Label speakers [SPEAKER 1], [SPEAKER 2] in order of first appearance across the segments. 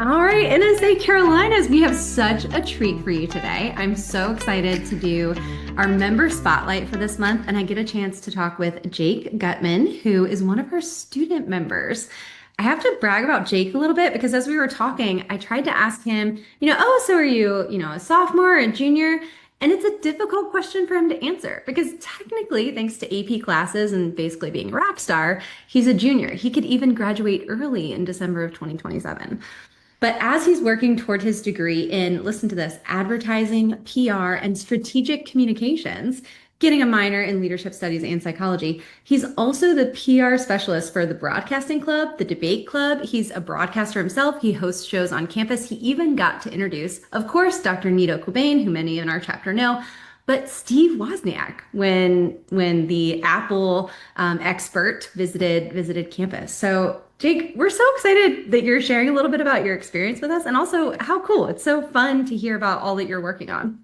[SPEAKER 1] All right, NSA Carolinas, we have such a treat for you today. I'm so excited to do our member spotlight for this month, and I get a chance to talk with Jake Guttman, who is one of our student members. I have to brag about Jake a little bit because as we were talking, I tried to ask him, oh, so are you, a sophomore or a junior? And it's a difficult question for him to answer because technically, thanks to AP classes and basically being a rap star, he's a junior. He could even graduate early in December of 2027. But as he's working toward his degree in, listen to this, advertising, PR, and strategic communications, getting a minor in leadership studies and psychology, he's also the PR specialist for the Broadcasting Club, the Debate Club. He's a broadcaster himself. He hosts shows on campus. He even got to introduce, of course, Dr. Nito Cobain, who many in our chapter know, but Steve Wozniak when the Apple expert visited campus. So Jake, we're so excited that you're sharing a little bit about your experience with us and also how cool. It's so fun to hear about all that you're working on.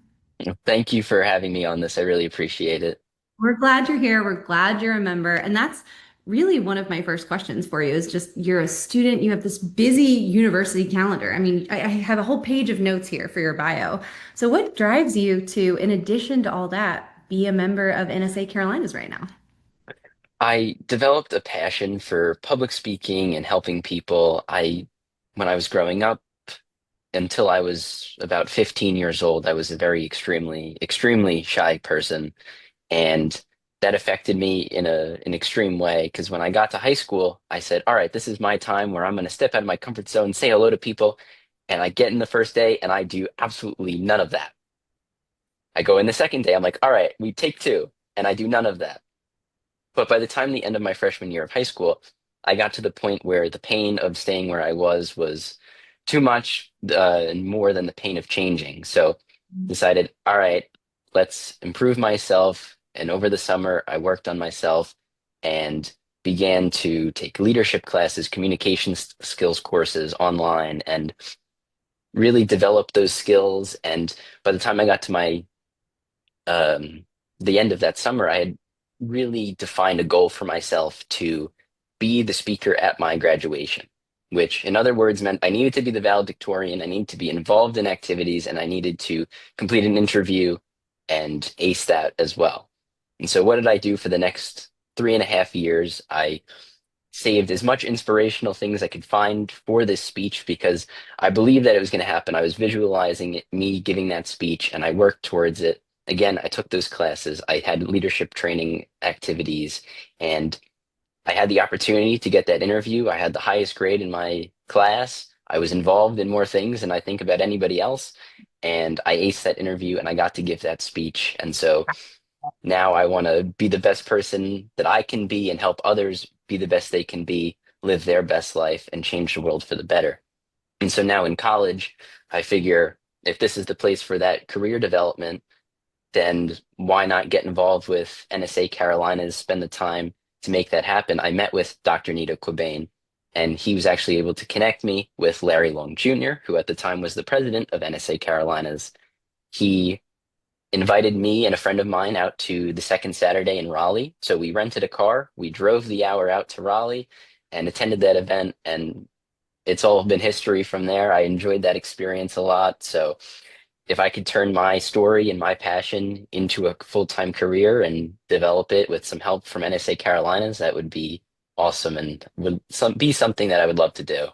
[SPEAKER 2] Thank you for having me on this. I really appreciate it.
[SPEAKER 1] We're glad you're here. We're glad you're a member. And that's really one of my first questions for you is just you're a student, you have this busy university calendar. I mean, I have a whole page of notes here for your bio. So what drives you to, in addition to all that, be a member of NSA Carolinas right now?
[SPEAKER 2] I developed a passion for public speaking and helping people. When I was growing up, until I was about 15 years old, I was a very extremely shy person. And that affected me in an extreme way because when I got to high school, I said, all right, this is my time where I'm going to step out of my comfort zone, say hello to people. And I get in the first day and I do absolutely none of that. I go in the second day, I'm like, all right, we take two, and I do none of that. But by the time the end of my freshman year of high school, I got to the point where the pain of staying where I was too much, and more than the pain of changing. So decided, all right, let's improve myself. And over the summer, I worked on myself and began to take leadership classes, communication skills courses online, and really develop those skills. And by the time I got to my the end of that summer, I had really defined a goal for myself to be the speaker at my graduation, which in other words meant I needed to be the valedictorian, I needed to be involved in activities, and I needed to complete an interview and ace that as well. And so what did I do for the next 3.5 years? I saved as much inspirational things as I could find for this speech because I believed that it was going to happen. I was visualizing it, me giving that speech, and I worked towards it. Again, I took those classes. I had leadership training activities, and I had the opportunity to get that interview. I had the highest grade in my class. I was involved in more things than I think about anybody else. And I aced that interview and I got to give that speech. And so now I want to be the best person that I can be and help others be the best they can be, live their best life, and change the world for the better. And so now in college, I figure if this is the place for that career development, then why not get involved with NSA Carolinas, spend the time to make that happen? I met with Dr. Nito Cobain, and he was actually able to connect me with Larry Long Jr., who at the time was the president of NSA Carolinas. He invited me and a friend of mine out to the second Saturday in Raleigh. So we rented a car, we drove the hour out to Raleigh and attended that event, and it's all been history from there. I enjoyed that experience a lot. So if I could turn my story and my passion into a full-time career and develop it with some help from NSA Carolinas, that would be awesome and would be something that I would love to do.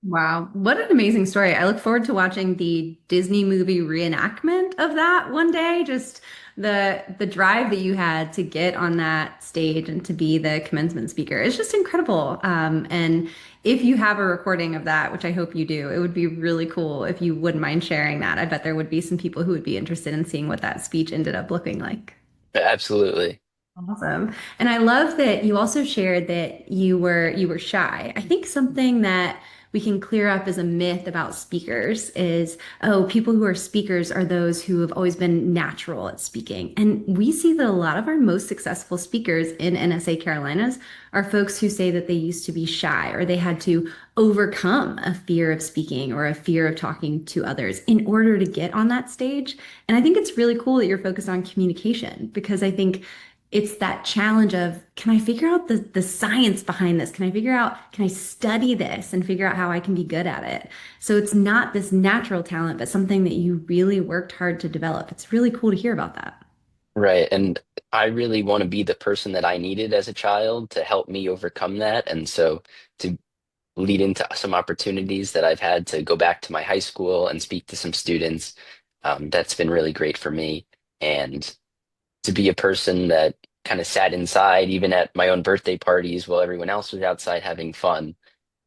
[SPEAKER 1] Wow, what an amazing story. I look forward to watching the Disney movie reenactment of that one day. Just the drive that you had to get on that stage and to be the commencement speaker is just incredible. And if you have a recording of that, which I hope you do, it would be really cool if you wouldn't mind sharing that. I bet there would be some people who would be interested in seeing what that speech ended up looking like.
[SPEAKER 2] Absolutely.
[SPEAKER 1] Awesome. And I love that you also shared that you were shy. I think something that we can clear up as a myth about speakers is, oh, people who are speakers are those who have always been natural at speaking. And we see that a lot of our most successful speakers in NSA Carolinas are folks who say that they used to be shy or they had to overcome a fear of speaking or a fear of talking to others in order to get on that stage. And I think it's really cool that you're focused on communication because I think it's that challenge of, can I figure out the science behind this? Can I figure out, can I study this and figure out how I can be good at it? So it's not this natural talent, but something that you really worked hard to develop. It's really cool to hear about that.
[SPEAKER 2] Right. And I really want to be the person that I needed as a child to help me overcome that. And so to lead into some opportunities that I've had to go back to my high school and speak to some students, that's been really great for me. And to be a person that kind of sat inside, even at my own birthday parties while everyone else was outside having fun.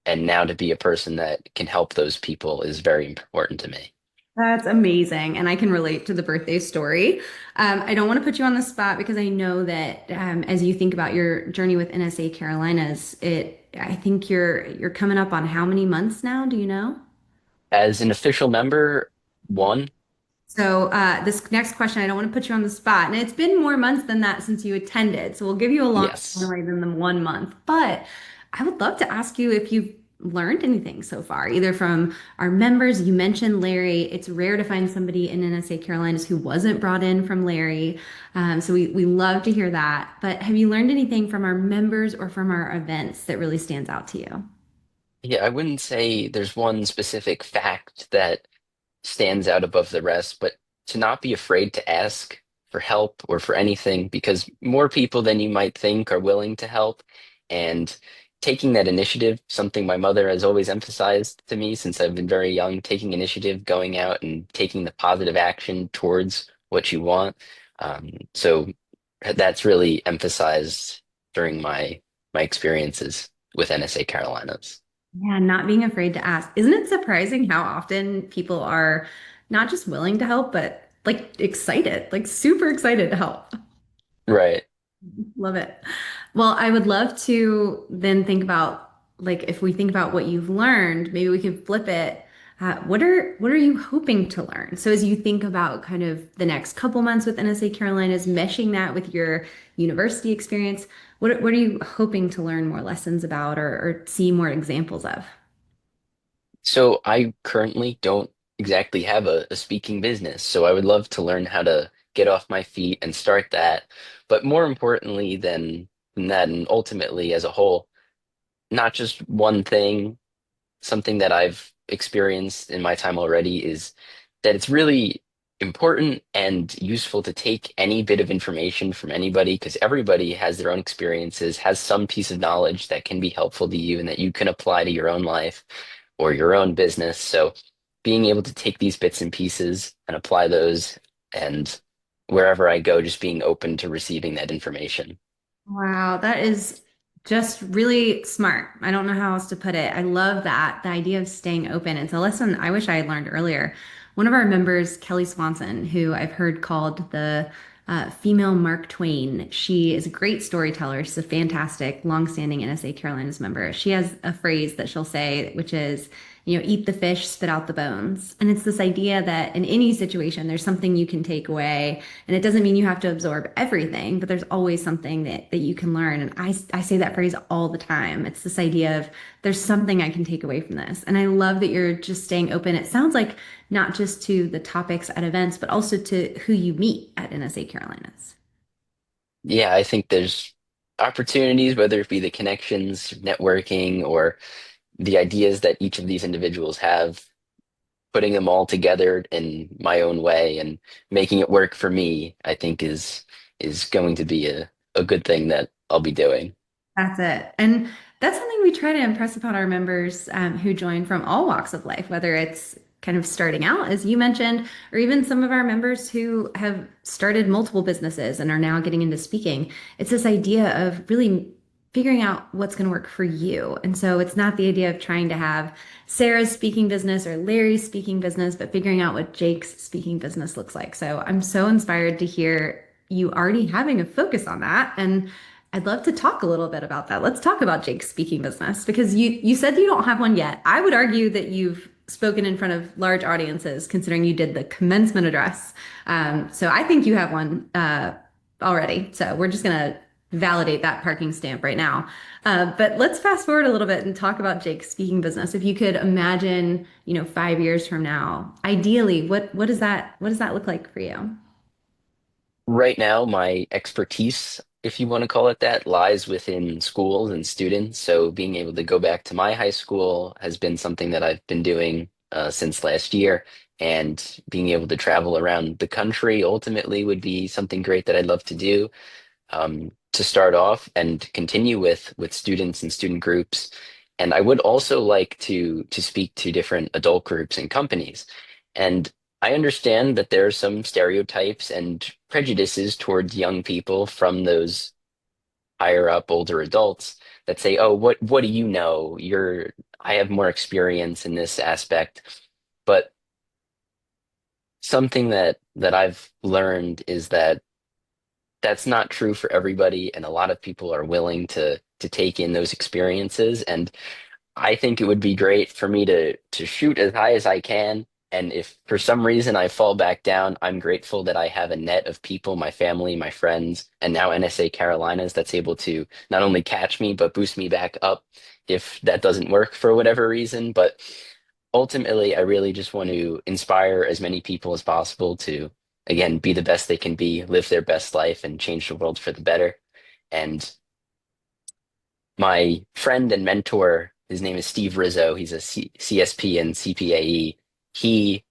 [SPEAKER 2] And now to be a person that can help those people is very important to me.
[SPEAKER 1] That's amazing. And I can relate to the birthday story. I don't want to put you on the spot because I know that as you think about your journey with NSA Carolinas, I think you're coming up on how many months now? Do you know?
[SPEAKER 2] As an official member, one,
[SPEAKER 1] So this next question, I don't want to put you on the spot, and it's been more months than that since you attended. So we'll give you a longer
[SPEAKER 2] yes.
[SPEAKER 1] runway than the 1 month. But I would love to ask you if you've learned anything so far, either from our members. You mentioned Larry. It's rare to find somebody in NSA Carolinas who wasn't brought in from Larry. So we love to hear that. But have you learned anything from our members or from our events that really stands out to you?
[SPEAKER 2] Yeah, I wouldn't say there's one specific fact that stands out above the rest, but to not be afraid to ask for help or for anything, because more people than you might think are willing to help. And taking that initiative, something my mother has always emphasized to me since I've been very young, taking initiative, going out and taking the positive action towards what you want. So that's really emphasized during my experiences with NSA Carolinas.
[SPEAKER 1] Yeah, not being afraid to ask. Isn't it surprising how often people are not just willing to help, but like excited, like super excited to help?
[SPEAKER 2] Right.
[SPEAKER 1] Love it. Well, I would love to then think about like if we think about what you've learned, maybe we can flip it. What are you hoping to learn? So as you think about kind of the next couple months with NSA Carolinas, meshing that with your university experience, what are you hoping to learn more lessons about or see more examples of?
[SPEAKER 2] So I currently don't exactly have a speaking business, so I would love to learn how to get off my feet and start that. But more importantly than that, and ultimately as a whole, not just one thing, something that I've experienced in my time already is that it's really important and useful to take any bit of information from anybody because everybody has their own experiences, has some piece of knowledge that can be helpful to you and that you can apply to your own life or your own business. So being able to take these bits and pieces and apply those and wherever I go, just being open to receiving that information.
[SPEAKER 1] Wow, that is just really smart. I don't know how else to put it. I love that, the idea of staying open. It's a lesson I wish I had learned earlier. One of our members, Kelly Swanson, who I've heard called the female Mark Twain, she is a great storyteller. She's a fantastic, longstanding NSA Carolinas member. She has a phrase that she'll say, which is, eat the fish, spit out the bones. And it's this idea that in any situation, there's something you can take away and it doesn't mean you have to absorb everything, but there's always something that you can learn. And I say that phrase all the time. It's this idea of there's something I can take away from this. And I love that you're just staying open. It sounds like not just to the topics at events, but also to who you meet at NSA Carolinas.
[SPEAKER 2] Yeah, I think there's opportunities, whether it be the connections, networking, or the ideas that each of these individuals have, putting them all together in my own way and making it work for me, I think is going to be a good thing that I'll be doing.
[SPEAKER 1] That's it. And that's something we try to impress upon our members who join from all walks of life, whether it's kind of starting out, as you mentioned, or even some of our members who have started multiple businesses and are now getting into speaking. It's this idea of really figuring out what's going to work for you. And so it's not the idea of trying to have Sarah's speaking business or Larry's speaking business, but figuring out what Jake's speaking business looks like. So I'm so inspired to hear you already having a focus on that. And I'd love to talk a little bit about that. Let's talk about Jake's speaking business because you said you don't have one yet. I would argue that you've spoken in front of large audiences, considering you did the commencement address. So I think you have one already. So we're just gonna validate that parking stamp right now. But let's fast forward a little bit and talk about Jake's speaking business. If you could imagine, 5 years from now, ideally, what does that look like for you?
[SPEAKER 2] Right now, my expertise if you want to call it that, lies within schools and students. So being able to go back to my high school has been something that I've been doing since last year. And being able to travel around the country ultimately would be something great that I'd love to do, to start off and continue with students and student groups. And I would also like to speak to different adult groups and companies. And I understand that there are some stereotypes and prejudices towards young people from those higher up older adults that say, "Oh, what do you know? I have more experience in this aspect." But something that I've learned is that that's not true for everybody, and a lot of people are willing to take in those experiences. And I think it would be great for me to shoot as high as I can. And if for some reason I fall back down, I'm grateful that I have a net of people, my family, my friends, and now NSA Carolinas that's able to not only catch me, but boost me back up if that doesn't work for whatever reason. But ultimately, I really just want to inspire as many people as possible to, again, be the best they can be, live their best life, and change the world for the better. And my friend and mentor, his name is Steve Rizzo. He's a CSP and CPAE. He,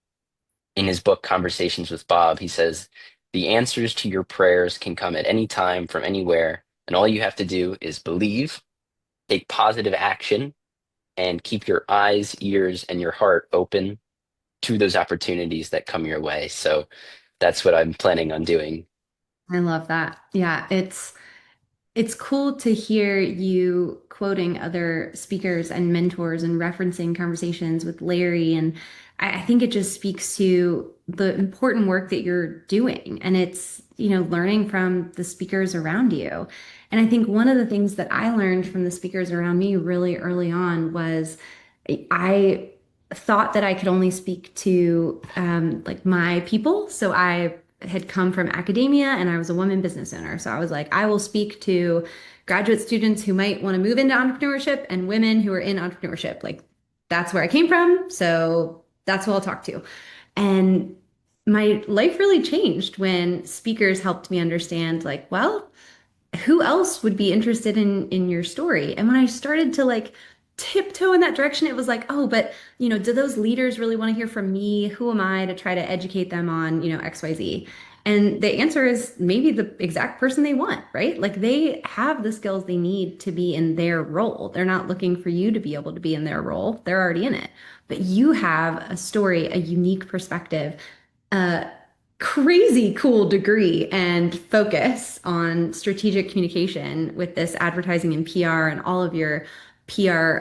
[SPEAKER 2] in his book Conversations with Bob, he says, the answers to your prayers can come at any time from anywhere, and all you have to do is believe, take positive action, and keep your eyes, ears, and your heart open to those opportunities that come your way. So that's what I'm planning on doing.
[SPEAKER 1] I love that. Yeah, it's cool to hear you quoting other speakers and mentors and referencing conversations with Larry. And I think it just speaks to the important work that you're doing. And it's, learning from the speakers around you. And I think one of the things that I learned from the speakers around me really early on was I thought that I could only speak to like my people. So I had come from academia and I was a woman business owner. So I was like, I will speak to graduate students who might want to move into entrepreneurship and women who are in entrepreneurship. Like that's where I came from. So that's who I'll talk to. And my life really changed when speakers helped me understand, like, well, who else would be interested in your story? And when I started to like tiptoe in that direction, it was like, oh, but do those leaders really want to hear from me? Who am I to try to educate them on, XYZ? And the answer is maybe the exact person they want, right? Like they have the skills they need to be in their role. They're not looking for you to be able to be in their role. They're already in it. But you have a story, a unique perspective, a crazy cool degree and focus on strategic communication with this advertising and PR and all of your PR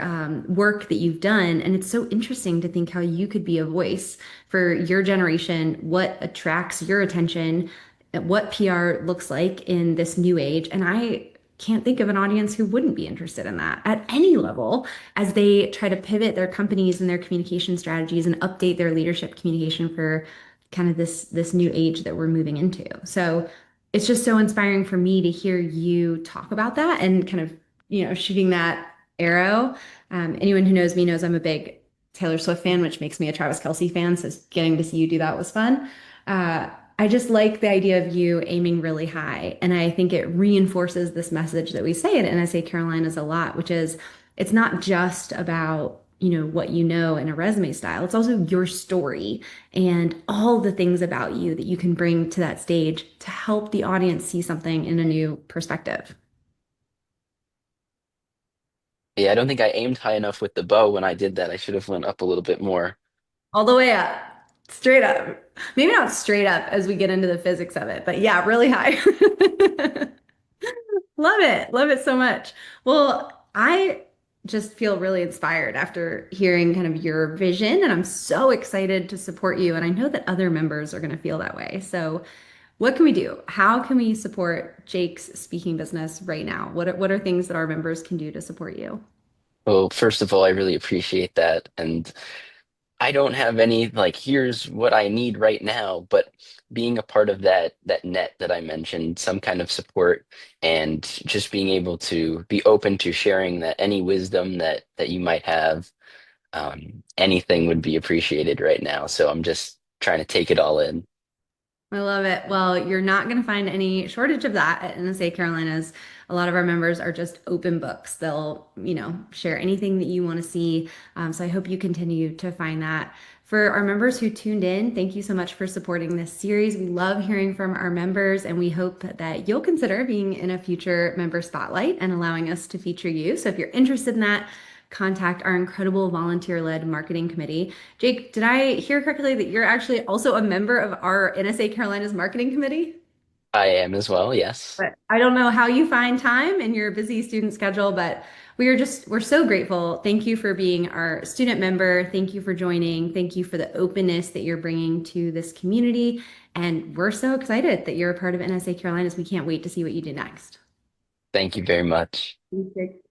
[SPEAKER 1] work that you've done. And it's so interesting to think how you could be a voice for your generation, what attracts your attention, what PR looks like in this new age. And I can't think of an audience who wouldn't be interested in that at any level as they try to pivot their companies and their communication strategies and update their leadership communication for kind of this new age that we're moving into. So it's just so inspiring for me to hear you talk about that and kind of, shooting that arrow. Anyone who knows me knows I'm a big Taylor Swift fan, which makes me a Travis Kelce fan. So getting to see you do that was fun. I just like the idea of you aiming really high. And I think it reinforces this message that we say at NSA Carolinas a lot, which is it's not just about, what you know in a resume style. It's also your story and all the things about you that you can bring to that stage to help the audience see something in a new perspective.
[SPEAKER 2] Yeah, I don't think I aimed high enough with the bow when I did that. I should have went up a little bit more.
[SPEAKER 1] All the way up, straight up. Maybe not straight up as we get into the physics of it, but yeah, really high. Love it. Love it so much. Well, I just feel really inspired after hearing kind of your vision, and I'm so excited to support you. And I know that other members are going to feel that way. So, what can we do? How can we support Jake's speaking business right now? What are things that our members can do to support you?
[SPEAKER 2] Well, first of all, I really appreciate that. And I don't have any like here's what I need right now, but being a part of that net that I mentioned, some kind of support and just being able to be open to sharing that any wisdom that you might have, anything would be appreciated right now. So I'm just trying to take it all in.
[SPEAKER 1] I love it. Well, you're not going to find any shortage of that at NSA Carolinas. A lot of our members are just open books. They'll, share anything that you want to see. So I hope you continue to find that. For our members who tuned in, thank you so much for supporting this series. We love hearing from our members, and we hope that you'll consider being in a future member spotlight and allowing us to feature you. So if you're interested in that, contact our incredible volunteer-led marketing committee. Jake, did I hear correctly that you're actually also a member of our NSA Carolinas marketing committee?
[SPEAKER 2] I am as well, yes.
[SPEAKER 1] But I don't know how you find time in your busy student schedule, but we're so grateful. Thank you for being our student member. Thank you for joining. Thank you for the openness that you're bringing to this community. And we're so excited that you're a part of NSA Carolinas. We can't wait to see what you do next.
[SPEAKER 2] Thank you very much.
[SPEAKER 1] Thanks, Jake.